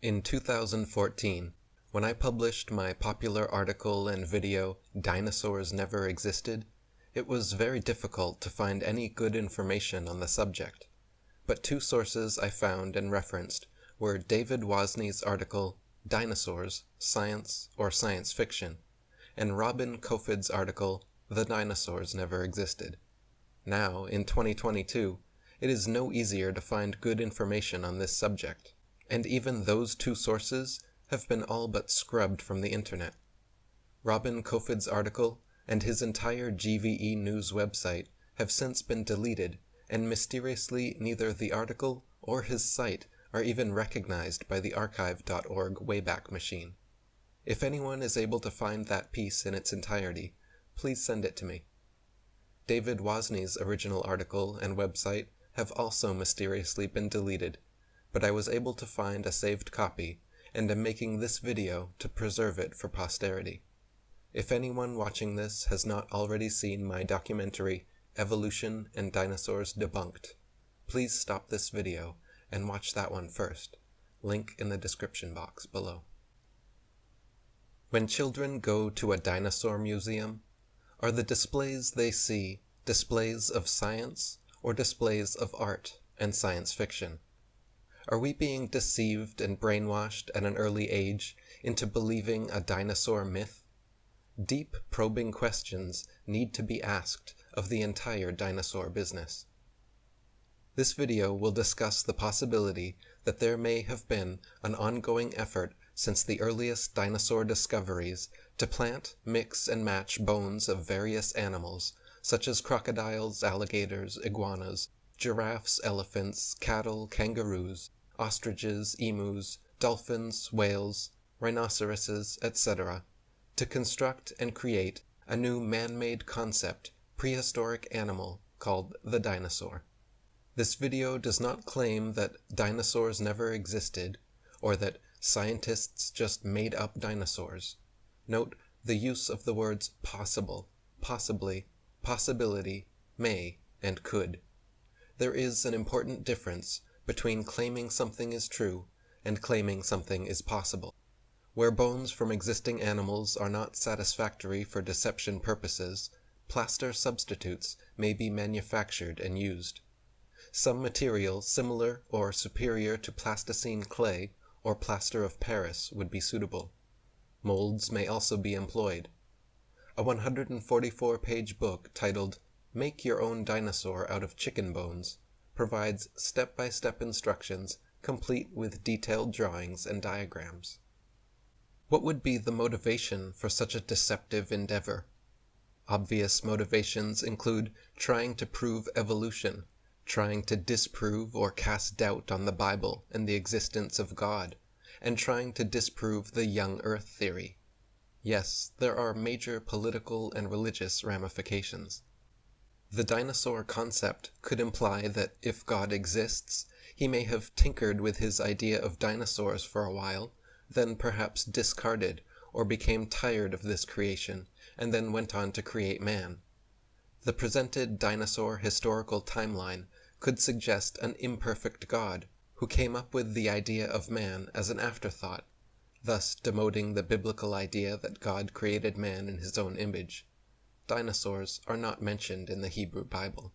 In 2014, when I published my popular article and video, Dinosaurs Never Existed, it was very difficult to find any good information on the subject. But two sources I found and referenced were David Wozney's article, Dinosaurs, Science or Science Fiction, and Robin Kofid's article, The Dinosaurs Never Existed. Now, in 2022, it is no easier to find good information on this subject. And even those two sources have been all but scrubbed from the internet. Robin Kofid's article and his entire GVE News website have since been deleted, and mysteriously neither the article or his site are even recognized by the archive.org Wayback Machine. If anyone is able to find that piece in its entirety, please send it to me. David Wozney's original article and website have also mysteriously been deleted, but I was able to find a saved copy, and am making this video to preserve it for posterity. If anyone watching this has not already seen my documentary, Evolution and Dinosaurs Debunked, please stop this video and watch that one first. Link in the description box below. When children go to a dinosaur museum, are the displays they see displays of science or displays of art and science fiction? Are we being deceived and brainwashed at an early age into believing a dinosaur myth? Deep, probing questions need to be asked of the entire dinosaur business. This video will discuss the possibility that there may have been an ongoing effort since the earliest dinosaur discoveries to plant, mix, and match bones of various animals, such as crocodiles, alligators, iguanas, giraffes, elephants, cattle, kangaroos, ostriches, emus, dolphins, whales, rhinoceroses, etc., to construct and create a new man-made concept, prehistoric animal called the dinosaur. This video does not claim that dinosaurs never existed, or that scientists just made up dinosaurs. Note the use of the words possible, possibly, possibility, may, and could. There is an important difference between claiming something is true and claiming something is possible. Where bones from existing animals are not satisfactory for deception purposes, plaster substitutes may be manufactured and used. Some material similar or superior to plasticine clay or plaster of Paris would be suitable. Molds may also be employed. A 144-page book titled Make Your Own Dinosaur Out of Chicken Bones provides step-by-step instructions complete with detailed drawings and diagrams. What would be the motivation for such a deceptive endeavor? Obvious motivations include trying to prove evolution, trying to disprove or cast doubt on the Bible and the existence of God, and trying to disprove the young Earth theory. Yes, there are major political and religious ramifications. The dinosaur concept could imply that if God exists, he may have tinkered with his idea of dinosaurs for a while, then perhaps discarded or became tired of this creation, and then went on to create man. The presented dinosaur historical timeline could suggest an imperfect God who came up with the idea of man as an afterthought, thus demoting the biblical idea that God created man in his own image. Dinosaurs are not mentioned in the Hebrew Bible.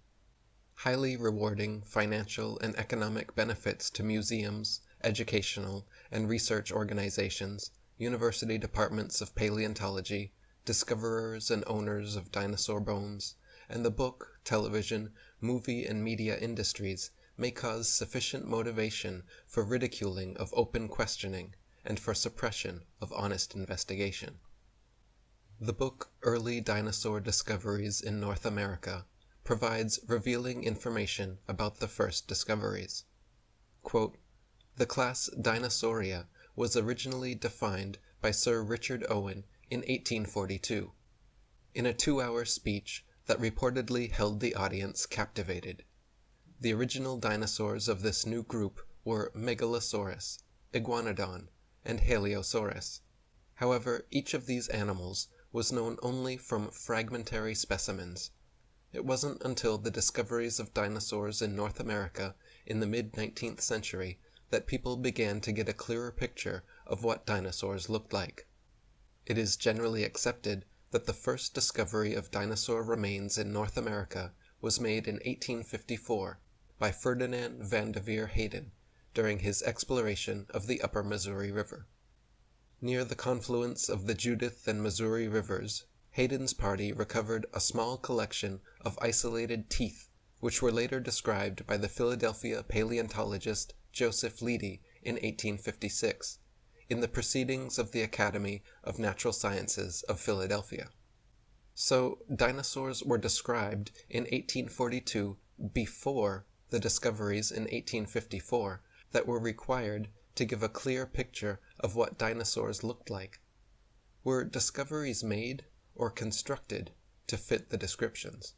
Highly rewarding financial and economic benefits to museums, educational and research organizations, university departments of paleontology, discoverers and owners of dinosaur bones, and the book, television, movie and media industries may cause sufficient motivation for ridiculing of open questioning and for suppression of honest investigation. The book Early Dinosaur Discoveries in North America provides revealing information about the first discoveries. Quote, "The class Dinosauria was originally defined by Sir Richard Owen in 1842. In a 2-hour speech that reportedly held the audience captivated. The original dinosaurs of this new group were Megalosaurus, Iguanodon, and Haliosaurus. However, each of these animals was known only from fragmentary specimens. It wasn't until the discoveries of dinosaurs in North America in the mid-19th century that people began to get a clearer picture of what dinosaurs looked like. It is generally accepted that the first discovery of dinosaur remains in North America was made in 1854 by Ferdinand Vanderveer Hayden during his exploration of the upper Missouri River. Near the confluence of the Judith and Missouri rivers, Hayden's party recovered a small collection of isolated teeth which were later described by the Philadelphia paleontologist Joseph Leidy in 1856 in the Proceedings of the Academy of Natural Sciences of Philadelphia. So, dinosaurs were described in 1842 before the discoveries in 1854 that were required to give a clear picture of what dinosaurs looked like. Were discoveries made or constructed to fit the descriptions?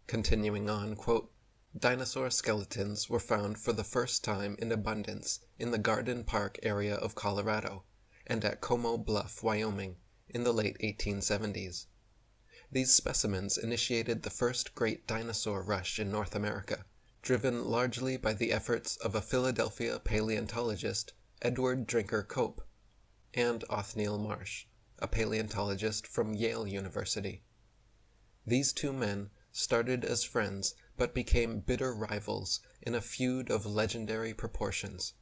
Continuing on, quote, dinosaur skeletons were found for the first time in abundance in the Garden Park area of Colorado and at Como Bluff, Wyoming, in the late 1870s. These specimens initiated the first great dinosaur rush in North America, driven largely by the efforts of a Philadelphia paleontologist, Edward Drinker Cope, and Othniel Marsh, a paleontologist from Yale University. These two men started as friends but became bitter rivals in a feud of legendary proportions.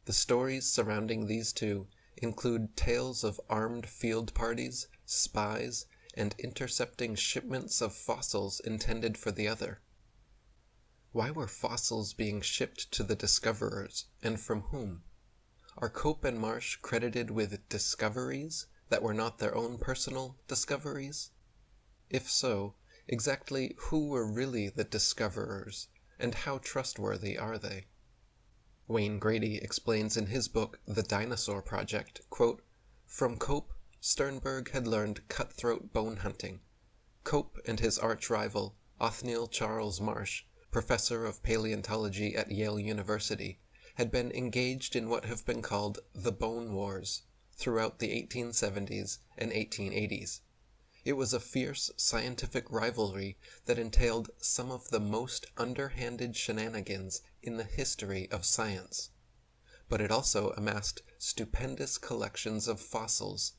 The stories surrounding these two include tales of armed field parties, spies, and intercepting shipments of fossils intended for the other. Why were fossils being shipped to the discoverers, and from whom? Are Cope and Marsh credited with discoveries that were not their own personal discoveries? If so, exactly who were really the discoverers, and how trustworthy are they? Wayne Grady explains in his book The Dinosaur Project, quote, from Cope, Sternberg had learned cutthroat bone hunting. Cope and his arch-rival, Othniel Charles Marsh, professor of paleontology at Yale University, had been engaged in what have been called the Bone Wars throughout the 1870s and 1880s. It was a fierce scientific rivalry that entailed some of the most underhanded shenanigans in the history of science. But it also amassed stupendous collections of fossils.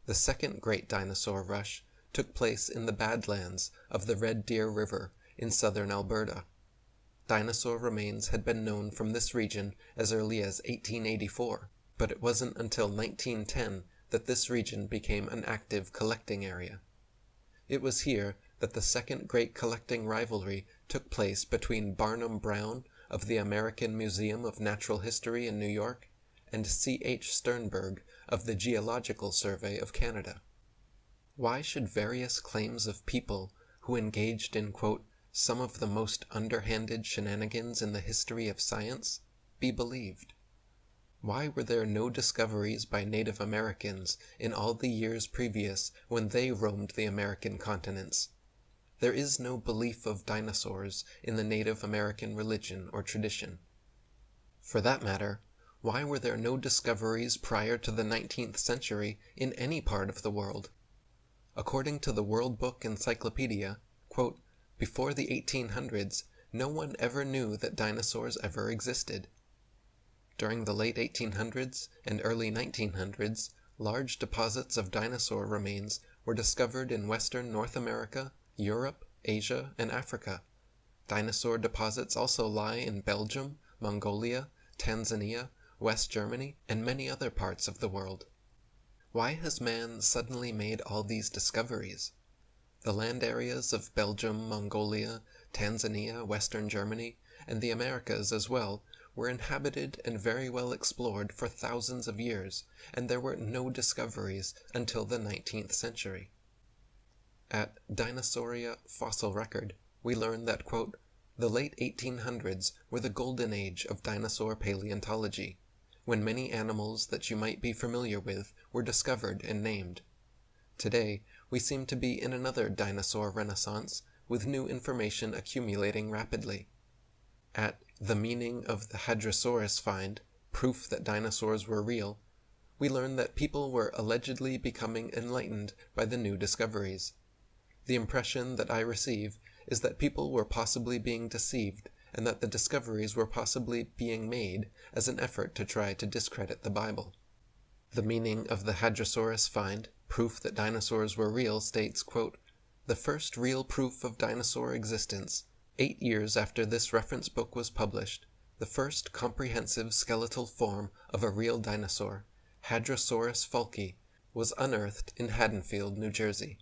The second great dinosaur rush took place in the Badlands of the Red Deer River in southern Alberta. Dinosaur remains had been known from this region as early as 1884, but it wasn't until 1910 that this region became an active collecting area. It was here that the second great collecting rivalry took place between Barnum Brown of the American Museum of Natural History in New York and C.H. Sternberg of the Geological Survey of Canada. Why should various claims of people who engaged in, quote, some of the most underhanded shenanigans in the history of science be believed? Why were there no discoveries by Native Americans in all the years previous when they roamed the American continents? There is no belief of dinosaurs in the Native American religion or tradition. For that matter, why were there no discoveries prior to the 19th century in any part of the world? According to the World Book Encyclopedia, quote, before the 1800s, no one ever knew that dinosaurs ever existed. During the late 1800s and early 1900s, large deposits of dinosaur remains were discovered in western North America, Europe, Asia, and Africa. Dinosaur deposits also lie in Belgium, Mongolia, Tanzania, West Germany, and many other parts of the world. Why has man suddenly made all these discoveries? The land areas of Belgium, Mongolia, Tanzania, Western Germany, and the Americas as well were inhabited and very well explored for thousands of years, and there were no discoveries until the 19th century. At Dinosauria Fossil Record, we learn that, quote, the late 1800s were the golden age of dinosaur paleontology, when many animals that you might be familiar with were discovered and named. Today, we seem to be in another dinosaur renaissance, with new information accumulating rapidly. At The Meaning of the Hadrosaurus Find, Proof that Dinosaurs Were Real, we learn that people were allegedly becoming enlightened by the new discoveries. The impression that I receive is that people were possibly being deceived and that the discoveries were possibly being made as an effort to try to discredit the Bible. The meaning of the Hadrosaurus find, proof that dinosaurs were real, states, quote, "The first real proof of dinosaur existence, 8 years after this reference book was published, the first comprehensive skeletal form of a real dinosaur, Hadrosaurus falki, was unearthed in Haddonfield, New Jersey.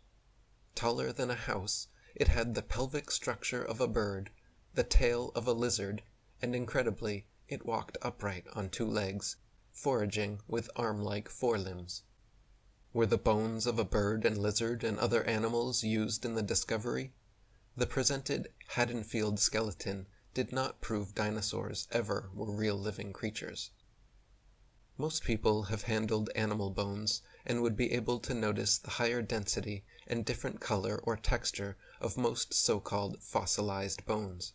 Taller than a house, it had the pelvic structure of a bird, the tail of a lizard, and incredibly, it walked upright on 2 legs, foraging with arm-like forelimbs." Were the bones of a bird and lizard and other animals used in the discovery? The presented Haddonfield skeleton did not prove dinosaurs ever were real living creatures. Most people have handled animal bones and would be able to notice the higher density and different color or texture of most so-called fossilized bones.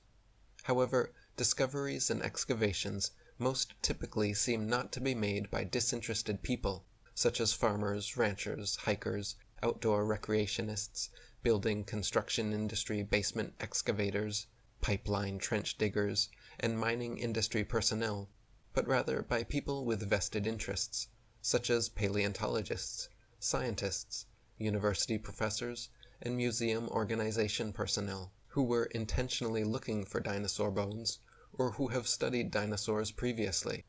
However, discoveries and excavations most typically seem not to be made by disinterested people, such as farmers, ranchers, hikers, outdoor recreationists, building construction industry basement excavators, pipeline trench diggers, and mining industry personnel, but rather by people with vested interests, such as paleontologists, scientists, university professors, and museum organization personnel, who were intentionally looking for dinosaur bones, or who have studied dinosaurs previously.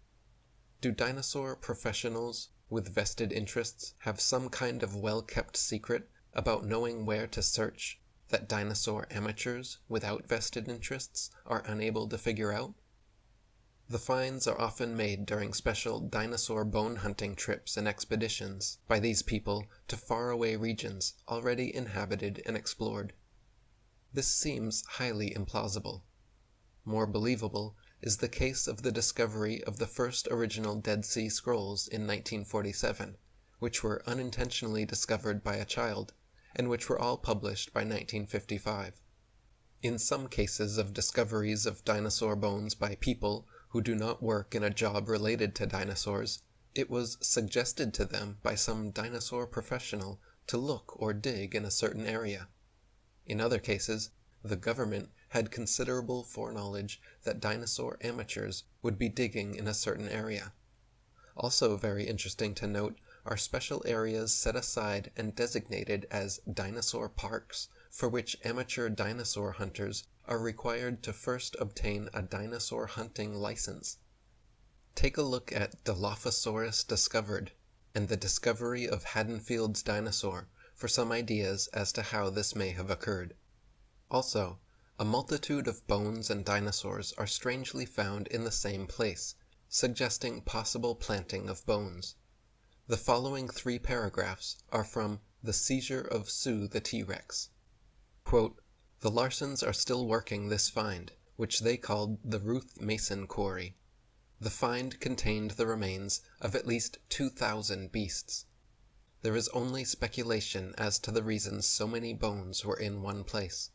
Do dinosaur professionals with vested interests have some kind of well-kept secret about knowing where to search that dinosaur amateurs without vested interests are unable to figure out? The finds are often made during special dinosaur bone hunting trips and expeditions by these people to faraway regions already inhabited and explored. This seems highly implausible. More believable is the case of the discovery of the first original Dead Sea Scrolls in 1947, which were unintentionally discovered by a child, and which were all published by 1955. In some cases of discoveries of dinosaur bones by people who do not work in a job related to dinosaurs, it was suggested to them by some dinosaur professional to look or dig in a certain area. In other cases, the government had considerable foreknowledge that dinosaur amateurs would be digging in a certain area. Also very interesting to note are special areas set aside and designated as dinosaur parks, for which amateur dinosaur hunters are required to first obtain a dinosaur hunting license. Take a look at Dilophosaurus discovered and the discovery of Haddonfield's dinosaur for some ideas as to how this may have occurred. Also, a multitude of bones and dinosaurs are strangely found in the same place, suggesting possible planting of bones. The following 3 paragraphs are from The Seizure of Sue the T-Rex. Quote, "The Larsons are still working this find, which they called the Ruth Mason Quarry. The find contained the remains of at least 2,000 beasts. There is only speculation as to the reasons so many bones were in one place.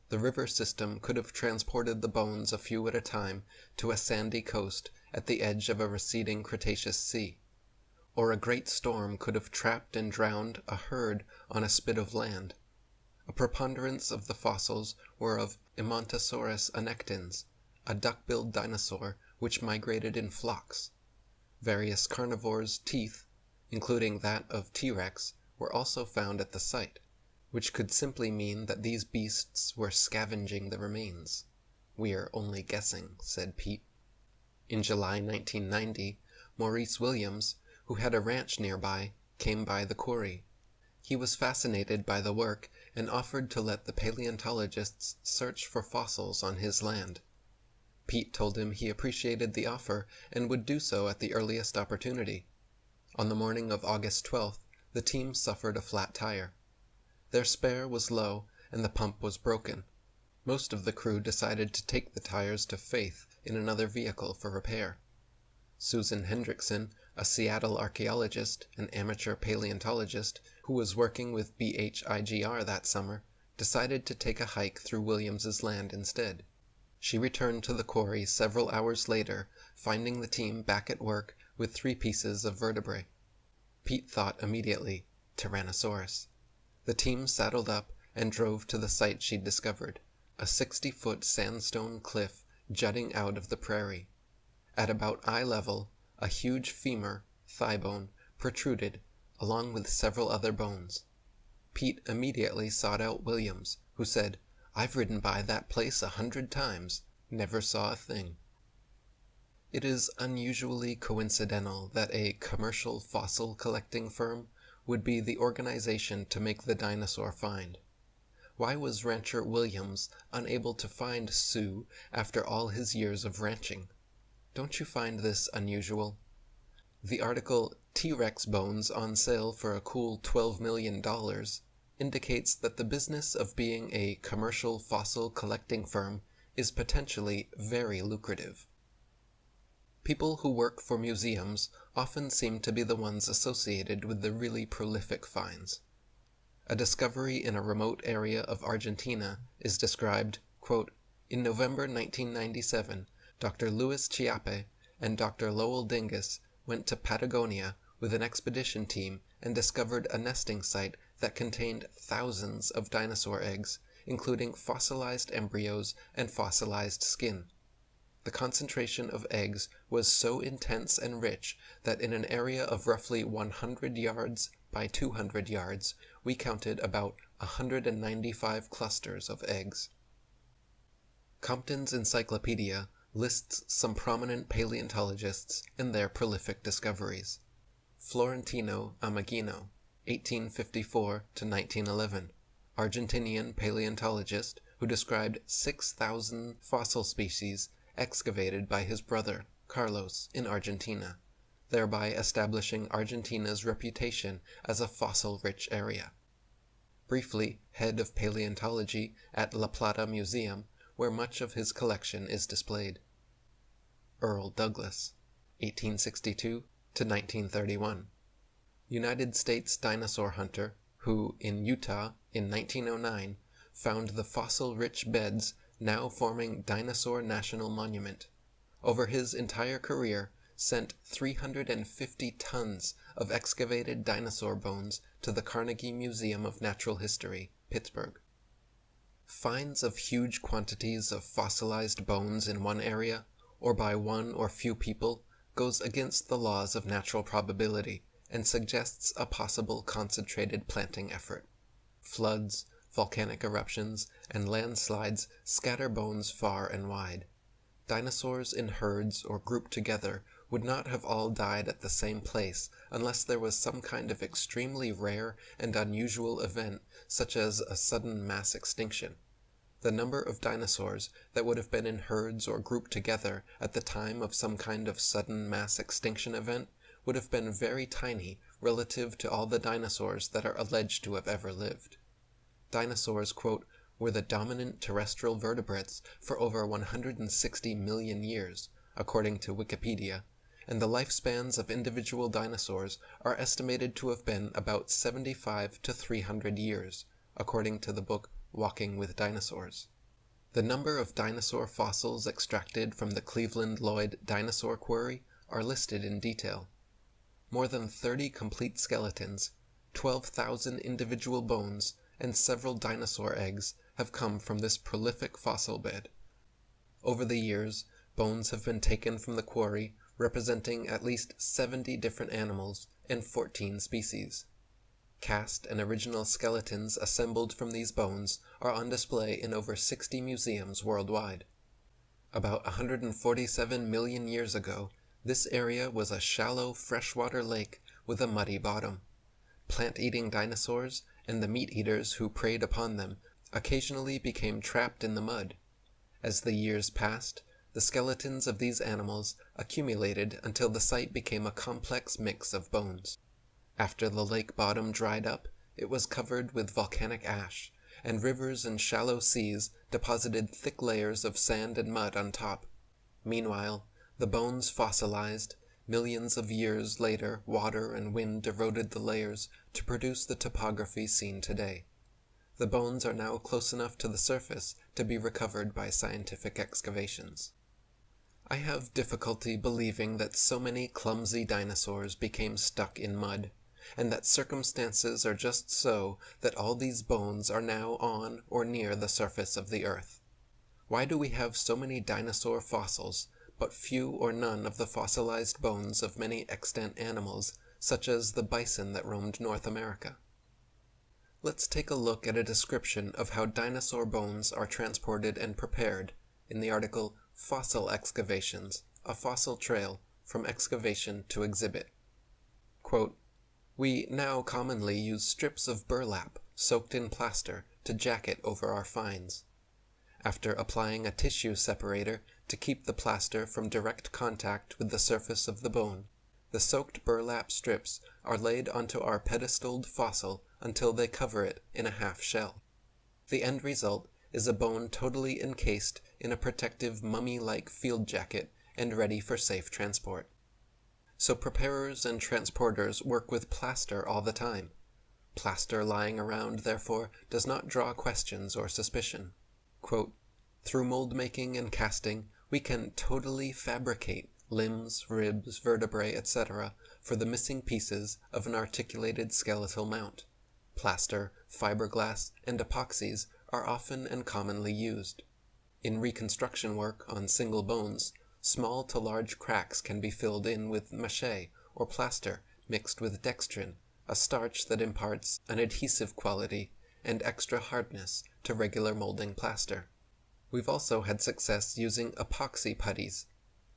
The river system could have transported the bones a few at a time to a sandy coast at the edge of a receding Cretaceous sea, or a great storm could have trapped and drowned a herd on a spit of land. A preponderance of the fossils were of Emontosaurus annectans, a duck-billed dinosaur which migrated in flocks. Various carnivores' teeth, including that of T-Rex, were also found at the site, which could simply mean that these beasts were scavenging the remains. We are only guessing," said Pete. In July 1990, Maurice Williams, who had a ranch nearby, came by the quarry. He was fascinated by the work and offered to let the paleontologists search for fossils on his land. Pete told him he appreciated the offer and would do so at the earliest opportunity. On the morning of August 12th, the team suffered a flat tire. Their spare was low and the pump was broken. Most of the crew decided to take the tires to Faith in another vehicle for repair. Susan Hendrickson, a Seattle archaeologist and amateur paleontologist who was working with BHIGR that summer, decided to take a hike through Williams's land instead. She returned to the quarry several hours later, finding the team back at work with 3 pieces of vertebrae. Pete thought immediately, Tyrannosaurus. The team saddled up and drove to the site she'd discovered, a 60-foot sandstone cliff jutting out of the prairie. At about eye level, a huge femur, thigh bone, protruded, along with several other bones. Pete immediately sought out Williams, who said, "I've ridden by that place 100 times, never saw a thing." It is unusually coincidental that a commercial fossil collecting firm would be the organization to make the dinosaur find. Why was rancher Williams unable to find Sue after all his years of ranching? Don't you find this unusual? The article "T-Rex Bones on Sale for a Cool $12 Million" indicates that the business of being a commercial fossil collecting firm is potentially very lucrative. People who work for museums often seem to be the ones associated with the really prolific finds. A discovery in a remote area of Argentina is described, quote, "In November 1997, Dr. Luis Chiappe and Dr. Lowell Dingus went to Patagonia with an expedition team and discovered a nesting site that contained thousands of dinosaur eggs, including fossilized embryos and fossilized skin. The concentration of eggs was so intense and rich that in an area of roughly 100 yards by 200 yards, we counted about 195 clusters of eggs." Compton's Encyclopedia lists some prominent paleontologists and their prolific discoveries. Florentino Ameghino, 1854 to 1911, Argentinian paleontologist who described 6,000 fossil species excavated by his brother, Carlos, in Argentina, thereby establishing Argentina's reputation as a fossil-rich area. Briefly, head of paleontology at La Plata Museum, where much of his collection is displayed. Earl Douglas, 1862 to 1931, United States dinosaur hunter who, in Utah in 1909, found the fossil-rich beds now forming Dinosaur National Monument. Over his entire career, sent 350 tons of excavated dinosaur bones to the Carnegie Museum of Natural History, Pittsburgh. Finds of huge quantities of fossilized bones in one area, or by one or few people, goes against the laws of natural probability and suggests a possible concentrated planting effort. Floods, volcanic eruptions, and landslides scatter bones far and wide. Dinosaurs in herds or grouped together would not have all died at the same place unless there was some kind of extremely rare and unusual event, such as a sudden mass extinction. The number of dinosaurs that would have been in herds or grouped together at the time of some kind of sudden mass extinction event would have been very tiny relative to all the dinosaurs that are alleged to have ever lived. Dinosaurs, quote, "were the dominant terrestrial vertebrates for over 160 million years, according to Wikipedia, and the lifespans of individual dinosaurs are estimated to have been about 75 to 300 years, according to the book Walking with Dinosaurs. The number of dinosaur fossils extracted from the Cleveland Lloyd Dinosaur Quarry are listed in detail. More than 30 complete skeletons, 12,000 individual bones, and several dinosaur eggs have come from this prolific fossil bed. Over the years, bones have been taken from the quarry representing at least 70 different animals and 14 species. Cast and original skeletons assembled from these bones are on display in over 60 museums worldwide. About 147 million years ago, this area was a shallow freshwater lake with a muddy bottom. Plant-eating dinosaurs and the meat-eaters who preyed upon them occasionally became trapped in the mud. As the years passed, the skeletons of these animals accumulated until the site became a complex mix of bones. After the lake bottom dried up, it was covered with volcanic ash, and rivers and shallow seas deposited thick layers of sand and mud on top. Meanwhile, the bones fossilized. Millions of years later, water and wind eroded the layers to produce the topography seen today. The bones are now close enough to the surface to be recovered by scientific excavations. I have difficulty believing that so many clumsy dinosaurs became stuck in mud, and that circumstances are just so that all these bones are now on or near the surface of the earth. Why do we have so many dinosaur fossils, but few or none of the fossilized bones of many extant animals, such as the bison that roamed North America? Let's take a look at a description of how dinosaur bones are transported and prepared in the article Fossil Excavations, a Fossil Trail from Excavation to Exhibit. Quote, "We now commonly use strips of burlap soaked in plaster to jacket over our finds. After applying a tissue separator to keep the plaster from direct contact with the surface of the bone, the soaked burlap strips are laid onto our pedestaled fossil until they cover it in a half shell. The end result is a bone totally encased in a protective mummy-like field jacket and ready for safe transport. So preparers and transporters work with plaster all the time. Plaster lying around, therefore, does not draw questions or suspicion. Quote, through mold making and casting, we can totally fabricate limbs, ribs, vertebrae, etc. for the missing pieces of an articulated skeletal mount. Plaster, fiberglass, and epoxies are often and commonly used. In reconstruction work on single bones, small to large cracks can be filled in with mache or plaster mixed with dextrin, a starch that imparts an adhesive quality and extra hardness to regular molding plaster. We've also had success using epoxy putties.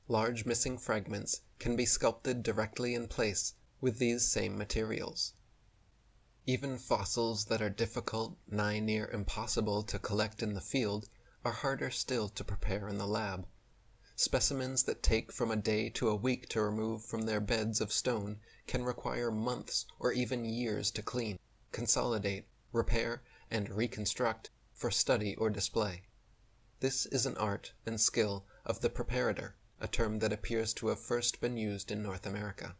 Large missing fragments can be sculpted directly in place with these same materials. Even fossils that are difficult, nigh near impossible to collect in the field are harder still to prepare in the lab. Specimens that take from a day to a week to remove from their beds of stone can require months or even years to clean, consolidate, repair, and reconstruct for study or display. This is an art and skill of the preparator, a term that appears to have first been used in North America.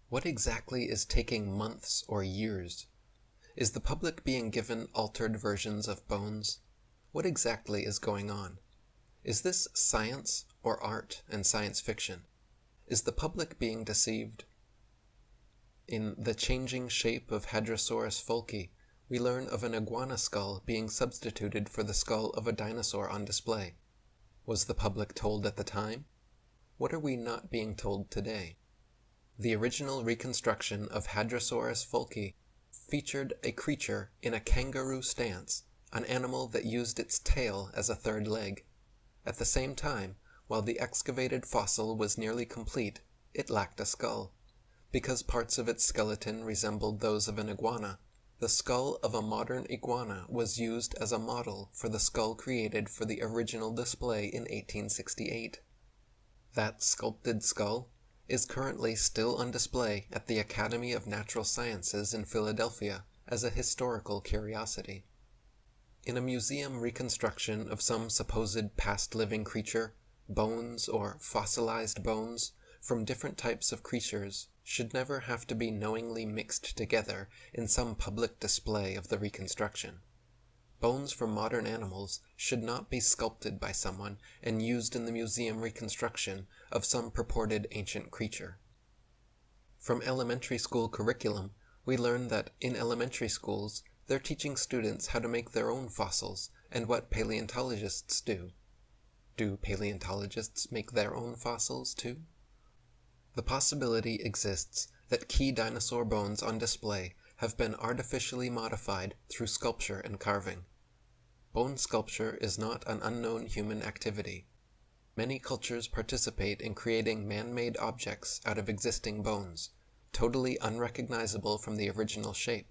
What exactly is taking months or years? Is the public being given altered versions of bones? What exactly is going on? Is this science or art and science fiction? Is the public being deceived? In The Changing Shape of Hadrosaurus folki, we learn of an iguana skull being substituted for the skull of a dinosaur on display. Was the public told at the time? What are we not being told today? The original reconstruction of Hadrosaurus folki featured a creature in a kangaroo stance, an animal that used its tail as a third leg. At the same time, while the excavated fossil was nearly complete, it lacked a skull. Because parts of its skeleton resembled those of an iguana, the skull of a modern iguana was used as a model for the skull created for the original display in 1868. That sculpted skull is currently still on display at the Academy of Natural Sciences in Philadelphia as a historical curiosity. In a museum reconstruction of some supposed past living creature, bones or fossilized bones from different types of creatures should never have to be knowingly mixed together in some public display of the reconstruction. Bones from modern animals should not be sculpted by someone and used in the museum reconstruction of some purported ancient creature. From elementary school curriculum, we learn that in elementary schools, they're teaching students how to make their own fossils and what paleontologists do. Do paleontologists make their own fossils too? The possibility exists that key dinosaur bones on display have been artificially modified through sculpture and carving. Bone sculpture is not an unknown human activity. Many cultures participate in creating man-made objects out of existing bones, totally unrecognizable from the original shape.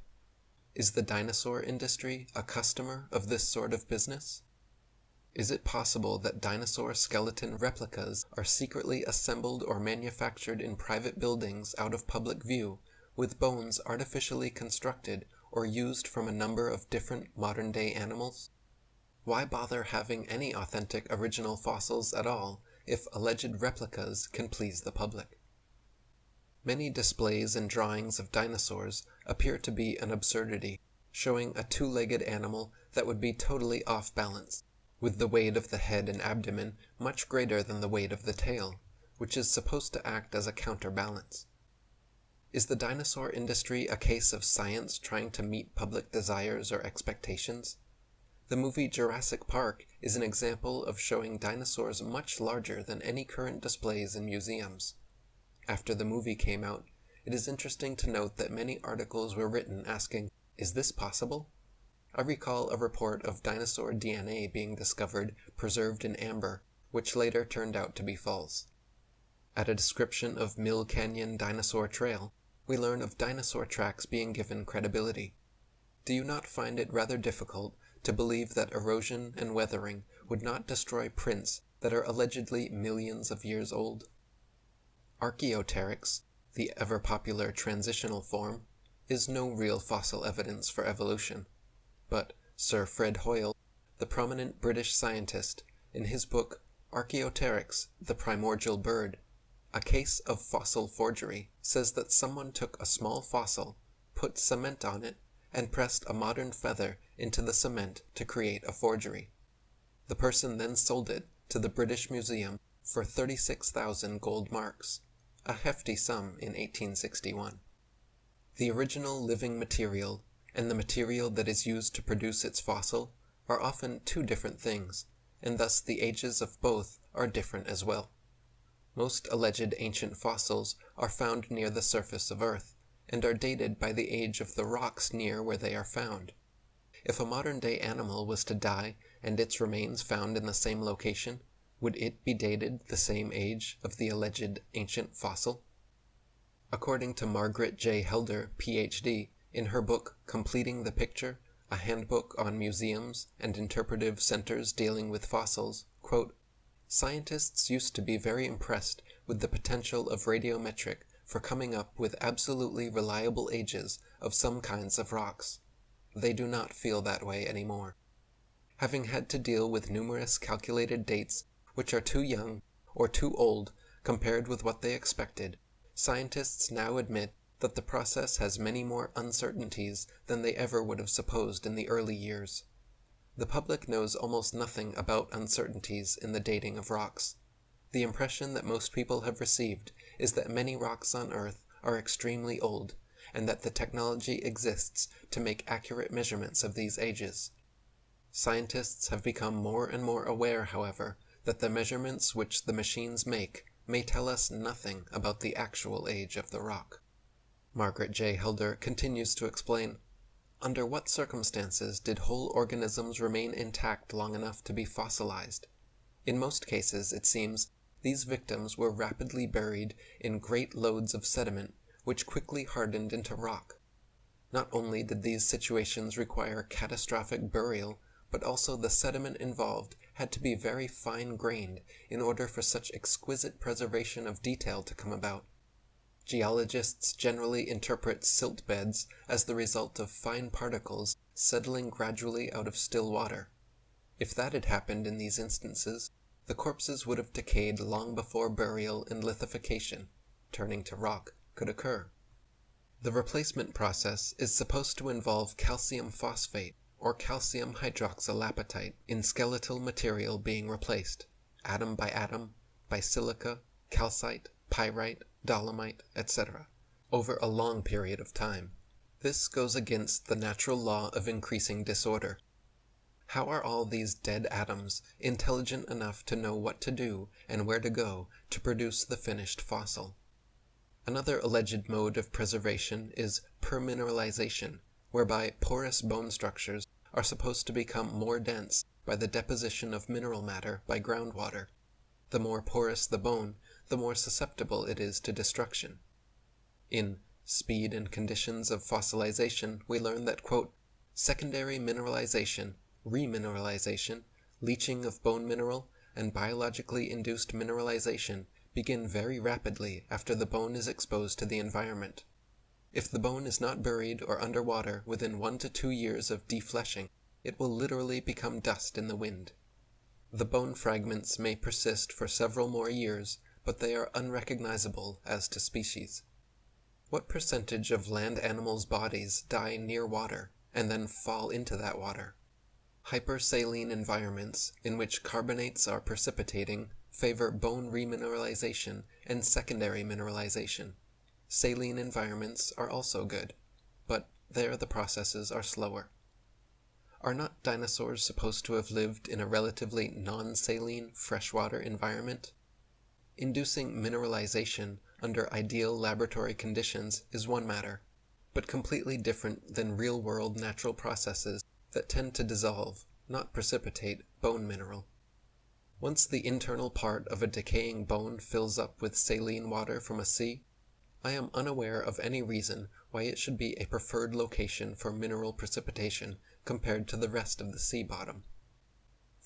Is the dinosaur industry a customer of this sort of business? Is it possible that dinosaur skeleton replicas are secretly assembled or manufactured in private buildings out of public view, with bones artificially constructed or used from a number of different modern-day animals? Why bother having any authentic original fossils at all if alleged replicas can please the public? Many displays and drawings of dinosaurs appear to be an absurdity, showing a two-legged animal that would be totally off balance, with the weight of the head and abdomen much greater than the weight of the tail, which is supposed to act as a counterbalance. Is the dinosaur industry a case of science trying to meet public desires or expectations? The movie Jurassic Park is an example of showing dinosaurs much larger than any current displays in museums. After the movie came out, it is interesting to note that many articles were written asking, "Is this possible?" I recall a report of dinosaur DNA being discovered preserved in amber, which later turned out to be false. At a description of Mill Canyon Dinosaur Trail, we learn of dinosaur tracks being given credibility. Do you not find it rather difficult to believe that erosion and weathering would not destroy prints that are allegedly millions of years old? Archaeopteryx, the ever-popular transitional form, is no real fossil evidence for evolution. But Sir Fred Hoyle, the prominent British scientist, in his book Archaeopteryx, the Primordial Bird, A Case of Fossil Forgery, says that someone took a small fossil, put cement on it, and pressed a modern feather into the cement to create a forgery. The person then sold it to the British Museum for 36,000 gold marks, a hefty sum in 1861. The original living material and the material that is used to produce its fossil are often two different things, and thus the ages of both are different as well. Most alleged ancient fossils are found near the surface of Earth, and are dated by the age of the rocks near where they are found. If a modern-day animal was to die and its remains found in the same location, would it be dated the same age of the alleged ancient fossil? According to Margaret J. Helder, Ph.D., in her book Completing the Picture, a handbook on museums and interpretive centers dealing with fossils, quote, "Scientists used to be very impressed with the potential of radiometric for coming up with absolutely reliable ages of some kinds of rocks. They do not feel that way anymore. Having had to deal with numerous calculated dates which are too young or too old compared with what they expected, scientists now admit that the process has many more uncertainties than they ever would have supposed in the early years. The public knows almost nothing about uncertainties in the dating of rocks. The impression that most people have received is that many rocks on Earth are extremely old, and that the technology exists to make accurate measurements of these ages. Scientists have become more and more aware, however, that the measurements which the machines make may tell us nothing about the actual age of the rock." Margaret J. Helder continues to explain, "Under what circumstances did whole organisms remain intact long enough to be fossilized? In most cases, it seems, these victims were rapidly buried in great loads of sediment, which quickly hardened into rock. Not only did these situations require catastrophic burial, but also the sediment involved had to be very fine-grained in order for such exquisite preservation of detail to come about. Geologists generally interpret silt beds as the result of fine particles settling gradually out of still water. If that had happened in these instances, the corpses would have decayed long before burial and lithification, turning to rock, could occur. The replacement process is supposed to involve calcium phosphate or calcium hydroxylapatite in skeletal material being replaced, atom by silica, calcite, pyrite, dolomite, etc., over a long period of time. This goes against the natural law of increasing disorder. How are all these dead atoms intelligent enough to know what to do and where to go to produce the finished fossil? Another alleged mode of preservation is permineralization, whereby porous bone structures are supposed to become more dense by the deposition of mineral matter by groundwater. The more porous the bone, the more susceptible it is to destruction. In Speed and Conditions of Fossilization, we learn that, quote, "Secondary mineralization, remineralization, leaching of bone mineral, and biologically induced mineralization begin very rapidly after the bone is exposed to the environment. If the bone is not buried or underwater within 1 to 2 years of defleshing, it will literally become dust in the wind. The bone fragments may persist for several more years, but they are unrecognizable as to species. What percentage of land animals' bodies die near water and then fall into that water? Hypersaline environments, in which carbonates are precipitating, favor bone remineralization and secondary mineralization. Saline environments are also good, but there the processes are slower. Are not dinosaurs supposed to have lived in a relatively non-saline freshwater environment? Inducing mineralization under ideal laboratory conditions is one matter, but completely different than real-world natural processes that tend to dissolve, not precipitate, bone mineral. Once the internal part of a decaying bone fills up with saline water from a sea, I am unaware of any reason why it should be a preferred location for mineral precipitation compared to the rest of the sea bottom.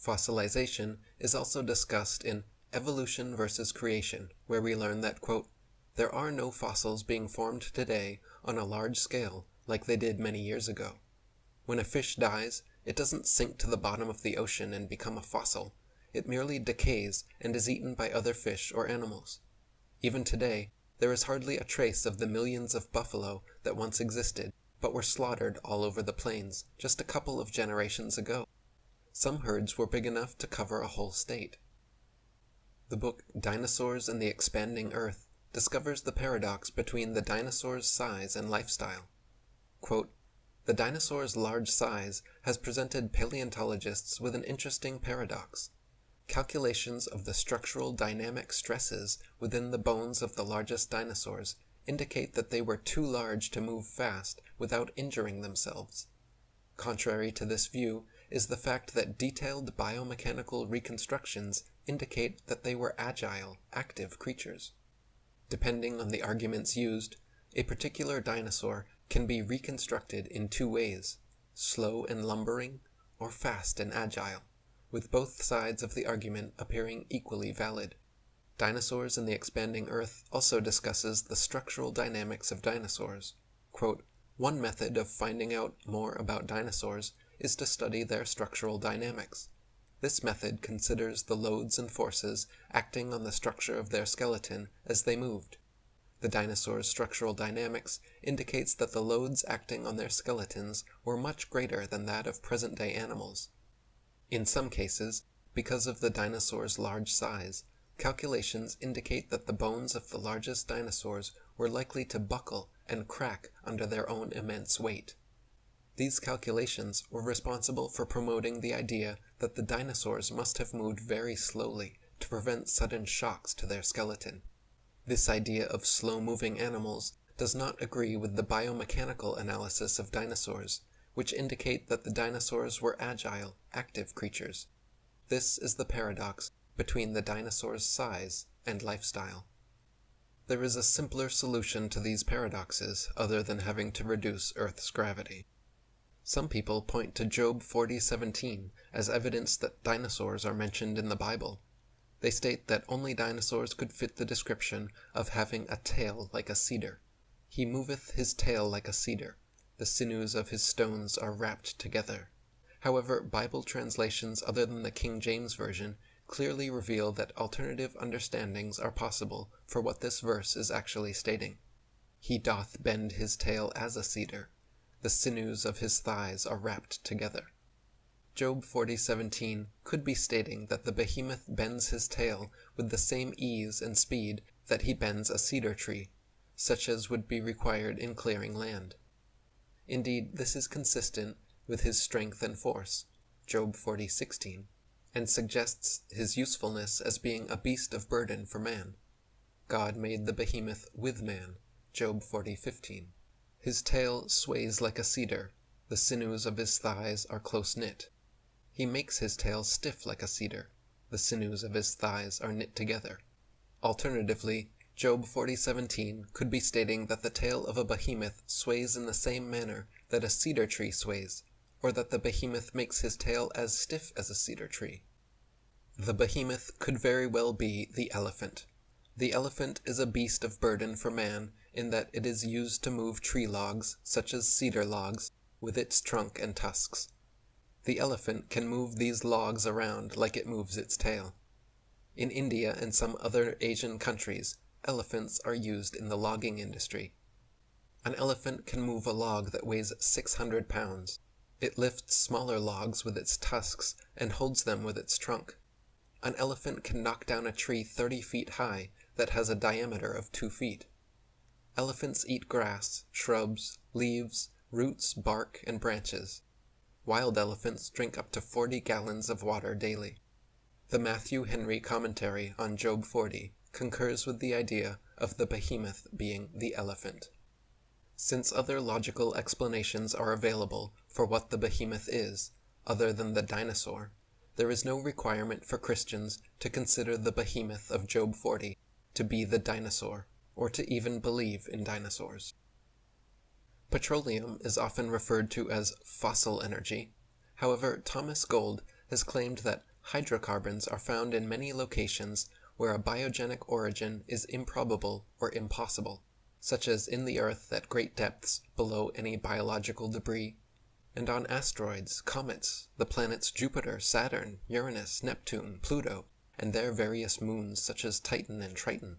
Fossilization is also discussed in Evolution versus Creation, where we learn that, quote, there are no fossils being formed today on a large scale like they did many years ago. When a fish dies, it doesn't sink to the bottom of the ocean and become a fossil. It merely decays and is eaten by other fish or animals. Even today, there is hardly a trace of the millions of buffalo that once existed, but were slaughtered all over the plains just a couple of generations ago. Some herds were big enough to cover a whole state. The book Dinosaurs and the Expanding Earth discovers the paradox between the dinosaur's size and lifestyle. Quote, the dinosaur's large size has presented paleontologists with an interesting paradox. Calculations of the structural dynamic stresses within the bones of the largest dinosaurs indicate that they were too large to move fast without injuring themselves. Contrary to this view is the fact that detailed biomechanical reconstructions indicate that they were agile, active creatures. Depending on the arguments used, a particular dinosaur can be reconstructed in two ways, slow and lumbering, or fast and agile, with both sides of the argument appearing equally valid. Dinosaurs and the Expanding Earth also discusses the structural dynamics of dinosaurs. Quote, one method of finding out more about dinosaurs is to study their structural dynamics. This method considers the loads and forces acting on the structure of their skeleton as they moved. The dinosaurs' structural dynamics indicates that the loads acting on their skeletons were much greater than that of present-day animals. In some cases, because of the dinosaurs' large size, calculations indicate that the bones of the largest dinosaurs were likely to buckle and crack under their own immense weight. These calculations were responsible for promoting the idea that the dinosaurs must have moved very slowly to prevent sudden shocks to their skeleton. This idea of slow-moving animals does not agree with the biomechanical analysis of dinosaurs, which indicate that the dinosaurs were agile, active creatures. This is the paradox between the dinosaur's size and lifestyle. There is a simpler solution to these paradoxes other than having to reduce Earth's gravity. Some people point to Job 40:17 as evidence that dinosaurs are mentioned in the Bible. They state that only dinosaurs could fit the description of having a tail like a cedar. He moveth his tail like a cedar. The sinews of his stones are wrapped together. However, Bible translations other than the King James Version clearly reveal that alternative understandings are possible for what this verse is actually stating. He doth bend his tail as a cedar. The sinews of his thighs are wrapped together. Job 40:17 could be stating that the behemoth bends his tail with the same ease and speed that he bends a cedar tree, such as would be required in clearing land. Indeed, this is consistent with his strength and force, Job 40:16, and suggests his usefulness as being a beast of burden for man. God made the behemoth with man, Job 40:15. His tail sways like a cedar, the sinews of his thighs are close-knit. He makes his tail stiff like a cedar, the sinews of his thighs are knit together. Alternatively, Job 40:17 could be stating that the tail of a behemoth sways in the same manner that a cedar tree sways, or that the behemoth makes his tail as stiff as a cedar tree. The behemoth could very well be the elephant. The elephant is a beast of burden for man in that it is used to move tree logs, such as cedar logs, with its trunk and tusks. The elephant can move these logs around like it moves its tail. In India and some other Asian countries, elephants are used in the logging industry. An elephant can move a log that weighs 600 pounds. It lifts smaller logs with its tusks and holds them with its trunk. An elephant can knock down a tree 30 feet high that has a diameter of 2 feet. Elephants eat grass, shrubs, leaves, roots, bark, and branches. wild elephants drink up to 40 gallons of water daily. The Matthew Henry commentary on Job 40 concurs with the idea of the behemoth being the elephant. Since other logical explanations are available for what the behemoth is, other than the dinosaur, there is no requirement for Christians to consider the behemoth of Job 40 to be the dinosaur, or to even believe in dinosaurs. Petroleum is often referred to as fossil energy. However, Thomas Gold has claimed that hydrocarbons are found in many locations where a biogenic origin is improbable or impossible, such as in the Earth at great depths below any biological debris, and on asteroids, comets, the planets Jupiter, Saturn, Uranus, Neptune, Pluto, and their various moons such as Titan and Triton.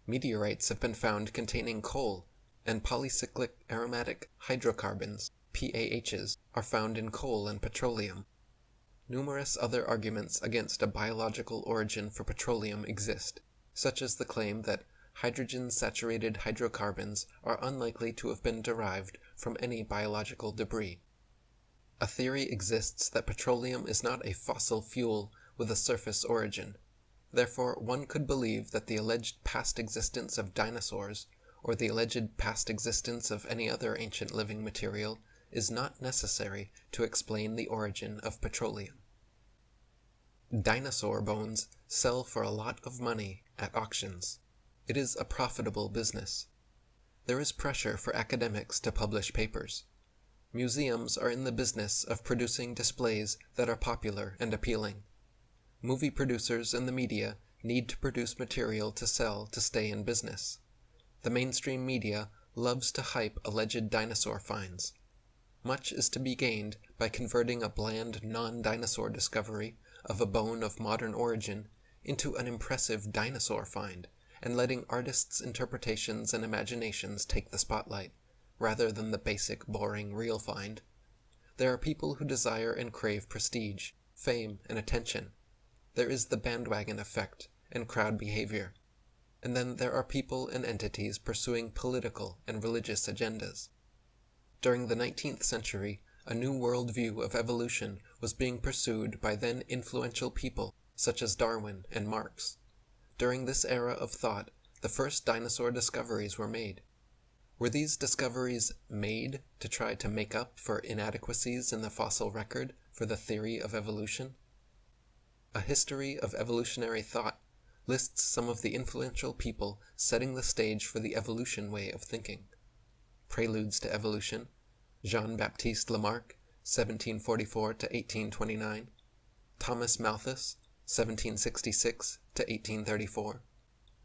Meteorites have been found containing coal, and polycyclic aromatic hydrocarbons, PAHs, are found in coal and petroleum. Numerous other arguments against a biological origin for petroleum exist, such as the claim that hydrogen-saturated hydrocarbons are unlikely to have been derived from any biological debris. A theory exists that petroleum is not a fossil fuel with a surface origin. Therefore, one could believe that the alleged past existence of dinosaurs, or the alleged past existence of any other ancient living material, is not necessary to explain the origin of petroleum. Dinosaur bones sell for a lot of money at auctions. It is a profitable business. There is pressure for academics to publish papers. Museums are in the business of producing displays that are popular and appealing. Movie producers and the media need to produce material to sell to stay in business. The mainstream media loves to hype alleged dinosaur finds. Much is to be gained by converting a bland non-dinosaur discovery of a bone of modern origin into an impressive dinosaur find, and letting artists' interpretations and imaginations take the spotlight, rather than the basic, boring, real find. There are people who desire and crave prestige, fame, and attention. There is the bandwagon effect and crowd behavior. And then there are people and entities pursuing political and religious agendas. During the 19th century, a new worldview of evolution was being pursued by then influential people such as Darwin and Marx. During this era of thought, the first dinosaur discoveries were made. Were these discoveries made to try to make up for inadequacies in the fossil record for the theory of evolution? A history of evolutionary thought lists some of the influential people setting the stage for the evolution way of thinking. Preludes to Evolution, Jean-Baptiste Lamarck, 1744 to 1829, Thomas Malthus, 1766 to 1834,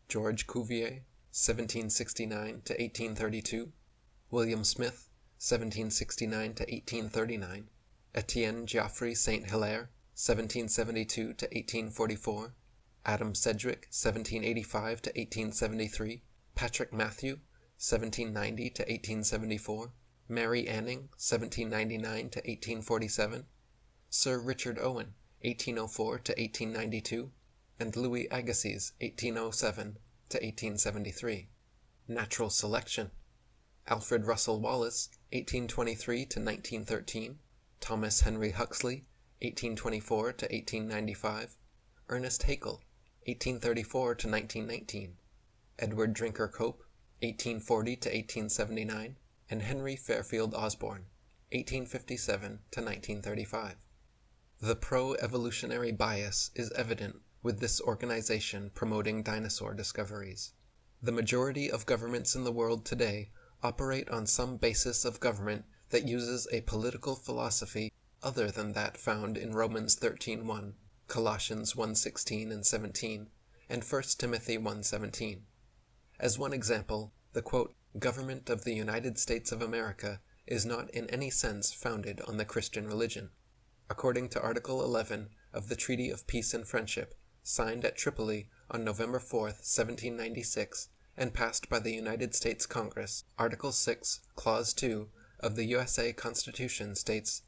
George Cuvier, 1769 to 1832, William Smith, 1769 to 1839, Etienne Geoffroy Saint Hilaire, 1772 to 1844, Adam Sedgwick, 1785 to 1873, Patrick Matthew, 1790 to 1874, Mary Anning, 1799 to 1847, Sir Richard Owen, 1804 to 1892, and Louis Agassiz, 1807 to 1873. Natural selection. Alfred Russel Wallace, 1823 to 1913, Thomas Henry Huxley, 1824 to 1895, Ernest Haeckel, 1834 to 1919, Edward Drinker Cope, 1840 to 1879, and Henry Fairfield Osborn, 1857 to 1935. The pro-evolutionary bias is evident with this organization promoting dinosaur discoveries. The majority of governments in the world today operate on some basis of government that uses a political philosophy other than that found in Romans 13:1, Colossians 1:16 and 17, and 1 Timothy 1:17. As one example, the quote, "Government of the United States of America" is not in any sense founded on the Christian religion. According to Article 11 of the Treaty of Peace and Friendship, signed at Tripoli on November 4, 1796, and passed by the United States Congress, Article 6, Clause 2 of the USA Constitution states,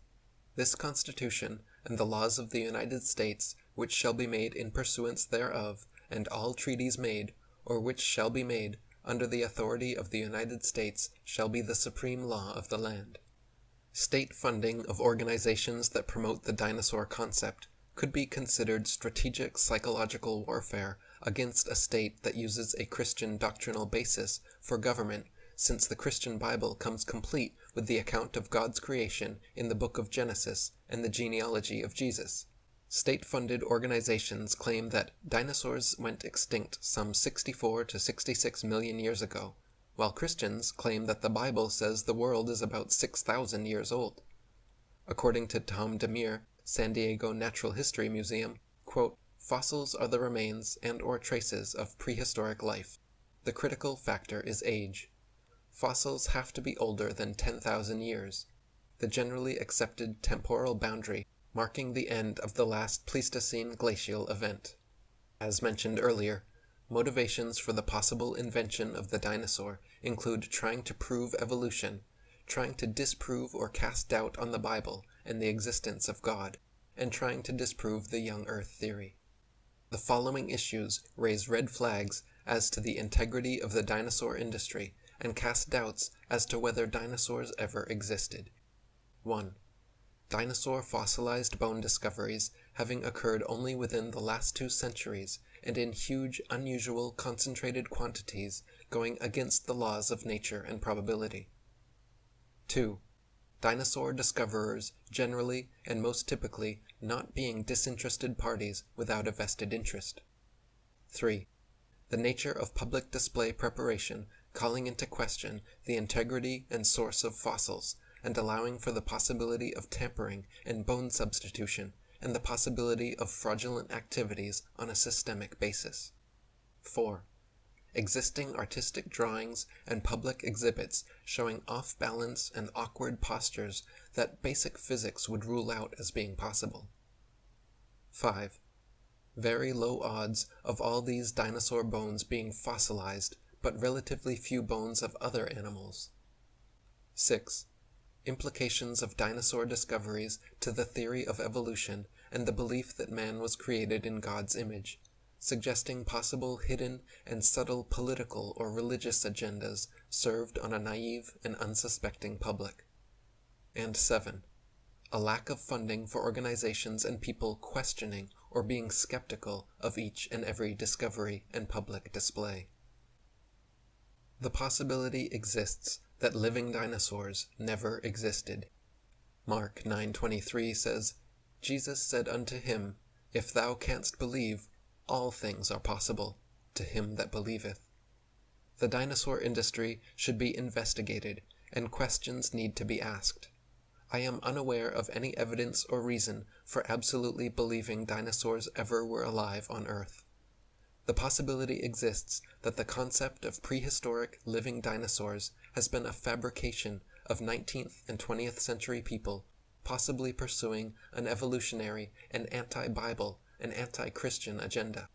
"This Constitution and the laws of the United States, which shall be made in pursuance thereof, and all treaties made, or which shall be made, under the authority of the United States, shall be the supreme law of the land." State funding of organizations that promote the dinosaur concept could be considered strategic psychological warfare against a state that uses a Christian doctrinal basis for government, since the Christian Bible comes complete with the account of God's creation in the book of Genesis and the genealogy of Jesus. State-funded organizations claim that dinosaurs went extinct some 64 to 66 million years ago, while Christians claim that the Bible says the world is about 6,000 years old. According to Tom Demir, San Diego Natural History Museum, quote, "Fossils are the remains and/or traces of prehistoric life. The critical factor is age. Fossils have to be older than 10,000 years, the generally accepted temporal boundary marking the end of the last Pleistocene glacial event." As mentioned earlier, motivations for the possible invention of the dinosaur include trying to prove evolution, trying to disprove or cast doubt on the Bible and the existence of God, and trying to disprove the young Earth theory. The following issues raise red flags as to the integrity of the dinosaur industry and cast doubts as to whether dinosaurs ever existed. 1. Dinosaur fossilized bone discoveries having occurred only within the last 2 centuries and in huge, unusual, concentrated quantities going against the laws of nature and probability. 2. Dinosaur discoverers generally and most typically not being disinterested parties without a vested interest. 3. The nature of public display preparation calling into question the integrity and source of fossils, and allowing for the possibility of tampering and bone substitution, and the possibility of fraudulent activities on a systemic basis. 4. Existing artistic drawings and public exhibits showing off-balance and awkward postures that basic physics would rule out as being possible. 5. Very low odds of all these dinosaur bones being fossilized, but relatively few bones of other animals. 6. Implications of dinosaur discoveries to the theory of evolution and the belief that man was created in God's image, suggesting possible hidden and subtle political or religious agendas served on a naive and unsuspecting public. And 7. A lack of funding for organizations and people questioning or being skeptical of each and every discovery and public display. The possibility exists that living dinosaurs never existed. Mark 9:23 says, "Jesus said unto him, If thou canst believe, all things are possible to him that believeth." The dinosaur industry should be investigated, and questions need to be asked. I am unaware of any evidence or reason for absolutely believing dinosaurs ever were alive on Earth. The possibility exists that the concept of prehistoric living dinosaurs has been a fabrication of 19th and 20th century people, possibly pursuing an evolutionary and anti-Bible and anti-Christian agenda.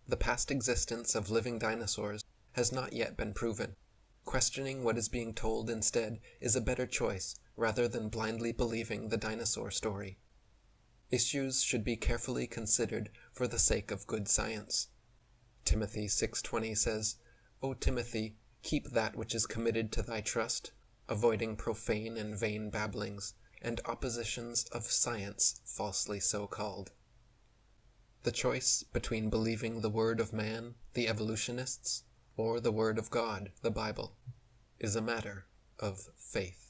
The past existence of living dinosaurs has not yet been proven. Questioning what is being told instead is a better choice rather than blindly believing the dinosaur story. Issues should be carefully considered for the sake of good science. Timothy 6:20 says, "O Timothy, keep that which is committed to thy trust, avoiding profane and vain babblings, and oppositions of science falsely so called." The choice between believing the word of man, the evolutionists, or the word of God, the Bible, is a matter of faith.